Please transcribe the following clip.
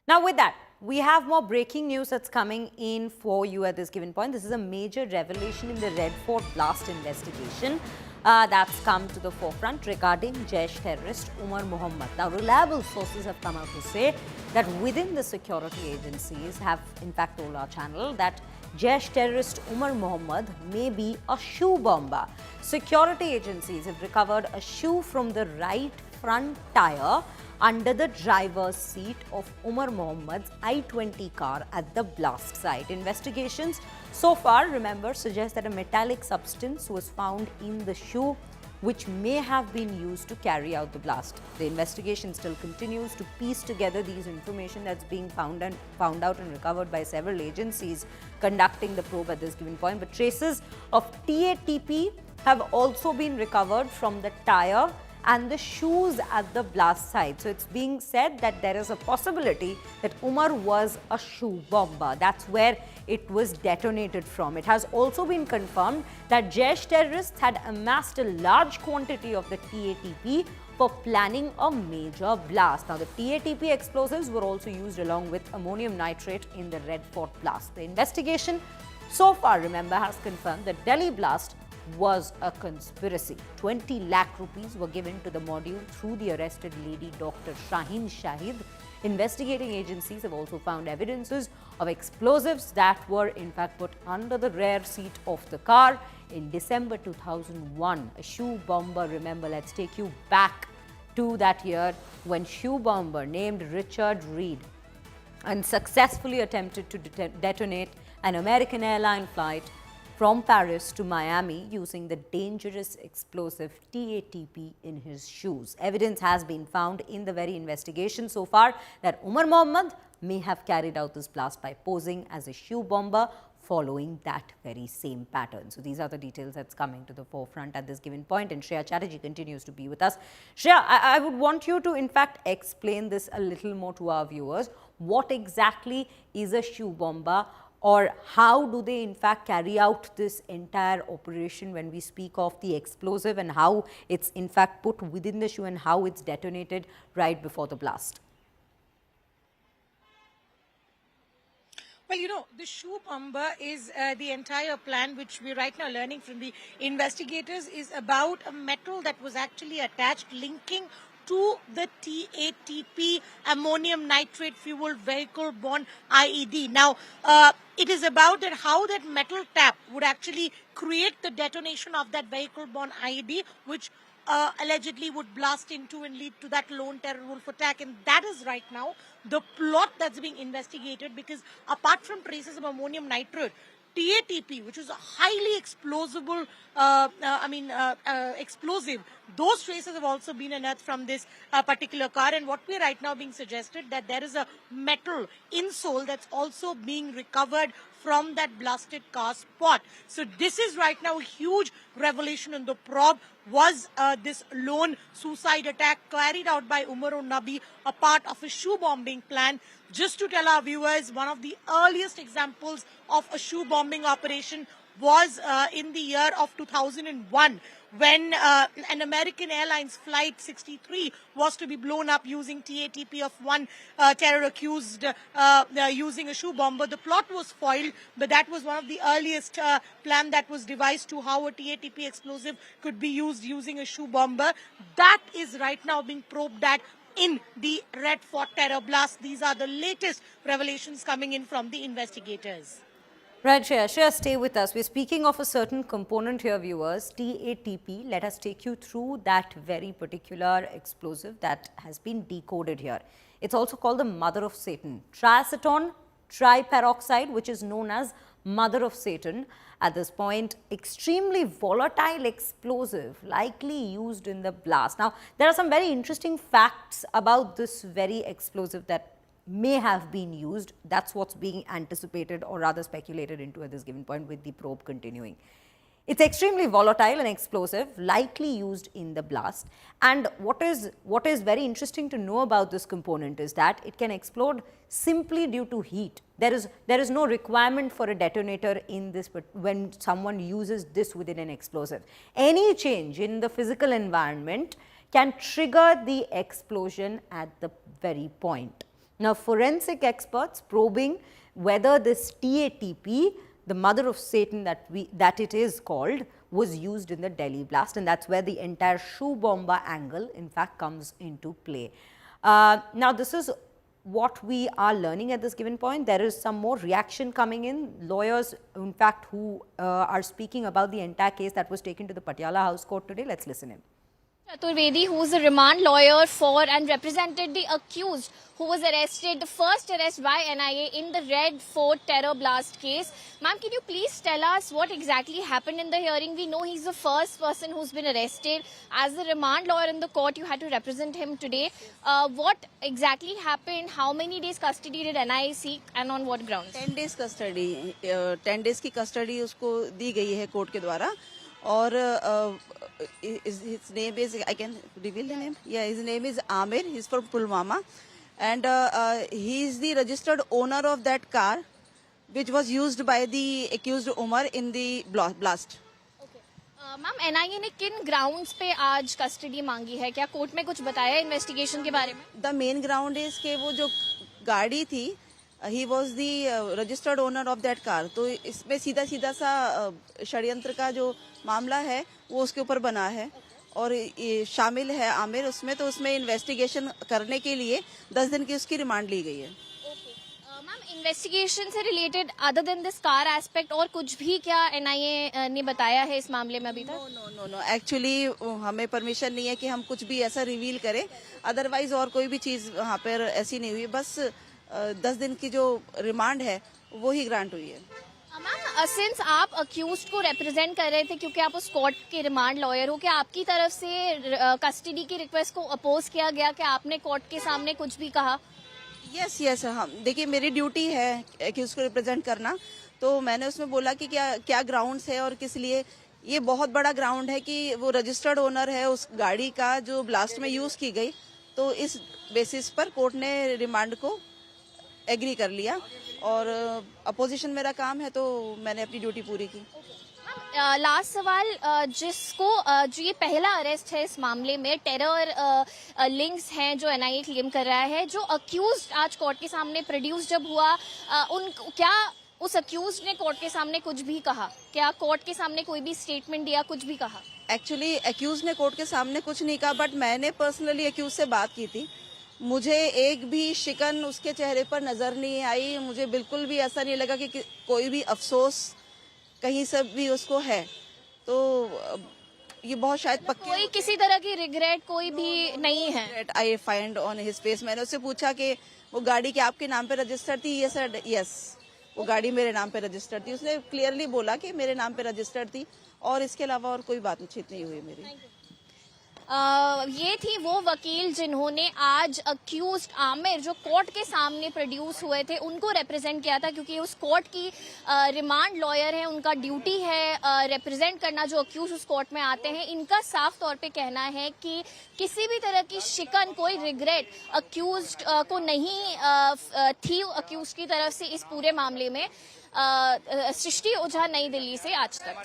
Now with that, we have more breaking news that's coming in for you at this given point. This is a major revelation in the Red Fort blast investigation that's come to the forefront regarding Jaish terrorist Umar Mohammed. Now, reliable sources have come out to say that within the security agencies have in fact told our channel that Jaish terrorist Umar Mohammed may be a shoe bomber. Security agencies have recovered a shoe from the right front tire under the driver's seat of Umar Mohammed's I-20 car at the blast site. Investigations so far, remember, suggest that a metallic substance was found in the shoe which may have been used to carry out the blast. The investigation still continues to piece together these information that's being found out and recovered by several agencies conducting the probe at this given point. But traces of TATP have also been recovered from the tire and the shoes at the blast site. So it's being said that there is a possibility that Umar was a shoe bomber. That's where it was detonated from. It has also been confirmed that Jaish terrorists had amassed a large quantity of the TATP for planning a major blast. Now, the TATP explosives were also used along with ammonium nitrate in the Red Fort blast. The investigation so far, remember, has confirmed that Delhi blast was a conspiracy. 20 lakh rupees were given to the module through the arrested lady Dr. Shaheen Shahid. Investigating agencies have also found evidences of explosives that were in fact put under the rear seat of the car in December 2001. A shoe bomber, remember, let's take you back to that year when shoe bomber named Richard Reed unsuccessfully attempted to detonate an American airline flight from Paris to Miami using the dangerous explosive TATP in his shoes. Evidence has been found in the very investigation so far that Umar Mohammed may have carried out this blast by posing as a shoe bomber following that very same pattern. So these are the details that's coming to the forefront at this given point, and Shreya Chatterjee continues to be with us. Shreya, I would want you to in fact explain this a little more to our viewers. What exactly is a shoe bomber? Or how do they in fact carry out this entire operation when we speak of the explosive, and how it's in fact put within the shoe and how it's detonated right before the blast? Well, you know, the shoe bomber is the entire plan, which we're right now learning from the investigators, is about a metal that was actually attached, linking to the TATP ammonium nitrate fueled vehicle borne IED. Now, it is about that how that metal tap would actually create the detonation of that vehicle borne IED, which allegedly would blast into and lead to that lone terror wolf attack. And that is right now the plot that's being investigated, because apart from traces of ammonium nitrate, TATP, which is a highly explosive, explosive, those traces have also been unearthed from this particular car. And what we're right now being suggested that there is a metal insole that's also being recovered from that blasted car spot. So this is right now a huge revelation in the probe. Was this lone suicide attack carried out by Umar Nabi a part of a shoe bombing plan? Just to tell our viewers, one of the earliest examples of a shoe bombing operation was in the year of 2001, when an American Airlines Flight 63 was to be blown up using TATP of one terror accused using a shoe bomber. The plot was foiled, but that was one of the earliest plan that was devised to how a TATP explosive could be used using a shoe bomber. That is right now being probed at in the Red Fort terror blast. These are the latest revelations coming in from the investigators. Right, Shreya. Shreya, stay with us. We're speaking of a certain component here, viewers, TATP. Let us take you through that very particular explosive that has been decoded here. It's also called the mother of Satan. Triacetone triperoxide, which is known as mother of Satan. At this point, extremely volatile explosive likely used in the blast. Now, there are some very interesting facts about this very explosive that may have been used. That's what's being anticipated or rather speculated into at this given point, with the probe continuing. It's extremely volatile and explosive, likely used in the blast. And what is very interesting to know about this component is that it can explode simply due to heat. There is no requirement for a detonator in this, but when someone uses this within an explosive, any change in the physical environment can trigger the explosion at the very point. Now, forensic experts probing whether this TATP, the mother of Satan that it is called, was used in the Delhi blast, and that's where the entire shoe bomber angle in fact comes into play. Now, this is what we are learning at this given point. There is some more reaction coming in. Lawyers, in fact, who are speaking about the entire case that was taken to the Patiala House Court today. Let's listen in. Chaturvedi, who is a remand lawyer for and represented the accused who was arrested, the first arrest by NIA in the Red Fort terror blast case. Ma'am, can you please tell us what exactly happened in the hearing? We know he's the first person who's been arrested. As a remand lawyer in the court, you had to represent him today. What exactly happened? How many days custody did NIA seek and on what grounds? 10 days custody 10 days की custody उसको दी गई है court के द्वारा और his name is, I can reveal the name, yeah, his name is Amir. He's from Pulwama and he is the registered owner of that car which was used by the accused Umar in the blast. Ma'am NIA ने किन grounds पे आज custody मांगी है? क्या court में कुछ बताया इन्वेस्टिगेशन के बारे में? The main ground is कि वो जो गाड़ी थी, he was the registered owner of that car. तो इसमें सीधा सीधा सा षड्यंत्र का जो मामला है वो उसके ऊपर बना है और ये शामिल है आमिर उसमें, तो उसमें इन्वेस्टिगेशन करने के लिए 10 दिन की उसकी रिमांड ली गई है. मैम इन्वेस्टिगेशन से related other than this car aspect और कुछ भी क्या एनआईए ने बताया है इस मामले में अभी तक? नो एक्चुअली हमें परमिशन नहीं है कि हम कुछ भी ऐसा रिवील करें. अदरवाइज और कोई भी चीज वहाँ पर ऐसी नहीं हुई. बस 10 दिन की जो रिमांड है वो ही ग्रांट हुई है. मैम सिंस आप अक्यूज्ड को रिप्रेजेंट कर रहे थे क्योंकि आप उस कोर्ट के रिमांड लॉयर हो, क्या आपकी तरफ से कस्टडी की रिक्वेस्ट को अपोज किया गया? कि आपने कोर्ट के सामने कुछ भी कहा? यस हम देखिए मेरी ड्यूटी है कि उसको रिप्रेजेंट करना, तो मैंने उसमें बोला कि क्या ग्राउंड्स है और किस लिए. ये बहुत बड़ा ग्राउंड है कि वो रजिस्टर्ड ओनर है उस गाड़ी का जो ब्लास्ट में यूज की गई, तो इस बेसिस पर कोर्ट ने रिमांड को एग्री कर लिया और अपोजिशन मेरा काम है तो मैंने अपनी ड्यूटी पूरी की. लास्ट सवाल, जिसको जो ये पहला अरेस्ट है इस मामले में, टेरर लिंक्स हैं जो एनआईए क्लेम कर रहा है, जो अक्यूज्ड आज कोर्ट के सामने प्रोड्यूस जब हुआ, क्या उस अक्यूज्ड ने कोर्ट के सामने कुछ भी कहा? क्या कोर्ट के सामने कोई भी स्टेटमेंट दिया, कुछ भी कहा? एक्चुअली अक्यूज ने कोर्ट के सामने कुछ नहीं कहा, बट मैंने पर्सनली अक्यूज से बात की थी. मुझे एक भी शिकन उसके चेहरे पर नजर नहीं आई. मुझे बिल्कुल भी ऐसा नहीं लगा कि कोई भी अफसोस कहीं से भी उसको है. तो ये बहुत शायद पक्के कोई किसी तरह की रिग्रेट कोई भी नहीं है. I find on his face. मैंने उससे पूछा कि वो गाड़ी क्या आपके नाम पे रजिस्टर्ड थी? ये सर यस, वो गाड़ी मेरे नाम पे रजिस्टर्ड थी. उसने क्लियरली बोला कि मेरे नाम पे रजिस्टर्ड थी और इसके अलावा और कोई बातचीत नहीं हुई मेरी. ये थी वो वकील जिन्होंने आज अक्यूज्ड आमिर जो कोर्ट के सामने प्रोड्यूस हुए थे उनको रिप्रेजेंट किया था, क्योंकि उस कोर्ट की रिमांड लॉयर है, उनका ड्यूटी है रिप्रेजेंट करना जो अक्यूज उस कोर्ट में आते हैं. इनका साफ तौर पे कहना है कि किसी भी तरह की शिकन, कोई रिग्रेट अक्यूज्ड को नहीं थी अक्यूज की तरफ से इस पूरे मामले में. सृष्टि ओझा, नई दिल्ली से आज तक.